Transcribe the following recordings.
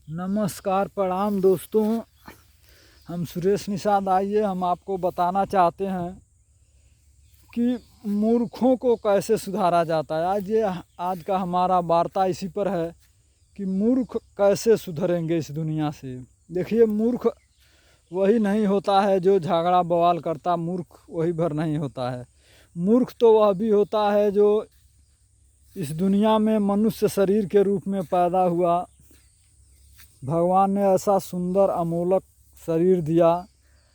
नमस्कार प्रणाम दोस्तों, हम सुरेश निषाद। आइए हम आपको बताना चाहते हैं कि मूर्खों को कैसे सुधारा जाता है। आज का हमारा वार्ता इसी पर है कि मूर्ख कैसे सुधरेंगे इस दुनिया से। देखिए, मूर्ख वही नहीं होता है जो झगड़ा बवाल करता, मूर्ख वही भर नहीं होता है। मूर्ख तो वह भी होता है जो इस दुनिया में मनुष्य शरीर के रूप में पैदा हुआ। भगवान ने ऐसा सुंदर अमोलक शरीर दिया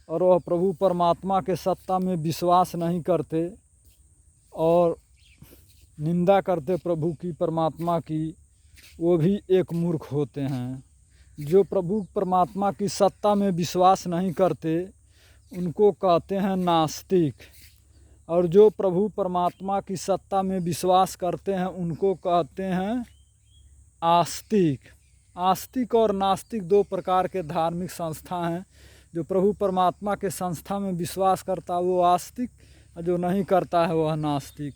और वह प्रभु परमात्मा के सत्ता में विश्वास नहीं करते और निंदा करते प्रभु की, परमात्मा की, वो भी एक मूर्ख होते हैं। जो प्रभु परमात्मा की सत्ता में विश्वास नहीं करते उनको कहते हैं नास्तिक, और जो प्रभु परमात्मा की सत्ता में विश्वास करते हैं उनको कहते हैं आस्तिक। आस्तिक और नास्तिक दो प्रकार के धार्मिक संस्था हैं। जो प्रभु परमात्मा के संस्था में विश्वास करता है वो आस्तिक, और जो नहीं करता है वह नास्तिक।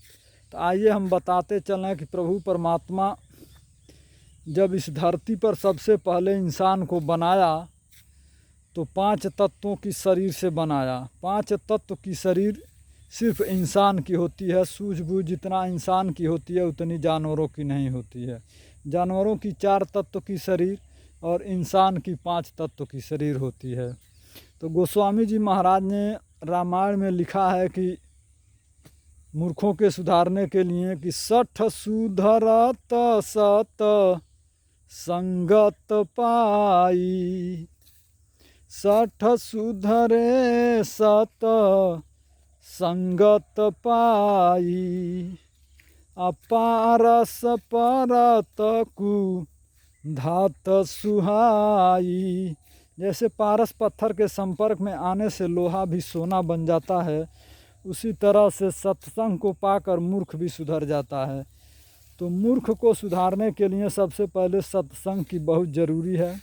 तो आइए हम बताते चलें कि प्रभु परमात्मा जब इस धरती पर सबसे पहले इंसान को बनाया तो 5 तत्वों की शरीर से बनाया। 5 तत्व की शरीर सिर्फ इंसान की होती है। सूझबूझ जितना इंसान की होती है उतनी जानवरों की नहीं होती है। जानवरों की 4 तत्व की शरीर और इंसान की 5 तत्व की शरीर होती है। तो गोस्वामी जी महाराज ने रामायण में लिखा है कि मूर्खों के सुधारने के लिए कि 60 सुधरत सत संगत पाई, 60 सुधरे सत संगत पाई, अपारस परत कु धात सुहाई। जैसे पारस पत्थर के संपर्क में आने से लोहा भी सोना बन जाता है, उसी तरह से सत्संग को पाकर मूर्ख भी सुधर जाता है। तो मूर्ख को सुधारने के लिए सबसे पहले सत्संग की बहुत ज़रूरी है।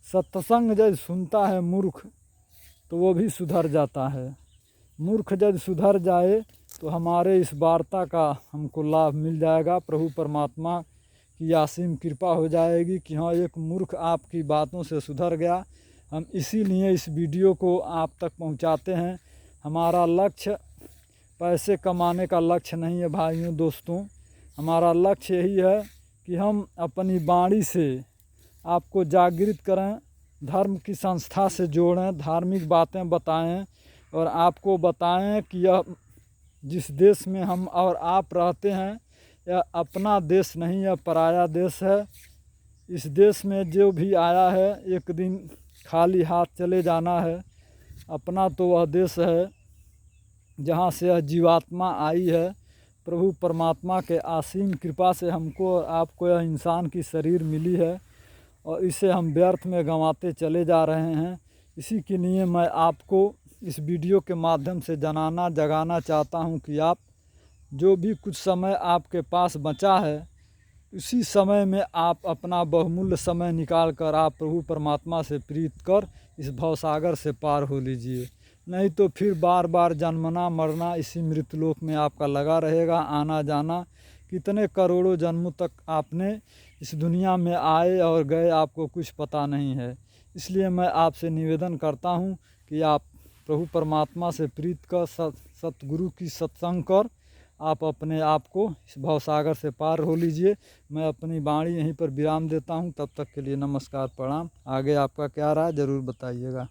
सत्संग जब सुनता है मूर्ख तो वो भी सुधर जाता है। मूर्ख जब सुधर जाए तो हमारे इस वार्ता का हमको लाभ मिल जाएगा। प्रभु परमात्मा की असीम कृपा हो जाएगी कि हाँ, एक मूर्ख आपकी बातों से सुधर गया। हम इसीलिए इस वीडियो को आप तक पहुंचाते हैं। हमारा लक्ष्य पैसे कमाने का लक्ष्य नहीं है भाइयों दोस्तों। हमारा लक्ष्य यही है कि हम अपनी वाणी से आपको जागृत करें, धर्म की संस्था से जोड़ें, धार्मिक बातें बताएं और आपको बताएं कि यह जिस देश में हम और आप रहते हैं यह अपना देश नहीं, यह पराया देश है। इस देश में जो भी आया है एक दिन खाली हाथ चले जाना है। अपना तो वह देश है जहाँ से यह जीवात्मा आई है। प्रभु परमात्मा के असीम कृपा से हमको और आपको यह इंसान की शरीर मिली है और इसे हम व्यर्थ में गंवाते चले जा रहे हैं। इसी के लिए मैं आपको इस वीडियो के माध्यम से जगाना चाहता हूं कि आप जो भी कुछ समय आपके पास बचा है उसी समय में आप अपना बहुमूल्य समय निकाल कर आप प्रभु परमात्मा से प्रीत कर इस भवसागर से पार हो लीजिए। नहीं तो फिर बार बार जन्मना मरना इसी मृत्युलोक में आपका लगा रहेगा, आना जाना। कितने करोड़ों जन्मों तक आपने इस दुनिया में आए और गए, आपको कुछ पता नहीं है। इसलिए मैं आपसे निवेदन करता हूँ कि आप प्रभु परमात्मा से प्रीत कर सतगुरु की सत्संग कर आप अपने आप को इस भवसागर से पार हो लीजिए। मैं अपनी वाणी यहीं पर विराम देता हूँ। तब तक के लिए नमस्कार प्रणाम। आगे आपका क्या रहा ज़रूर बताइएगा।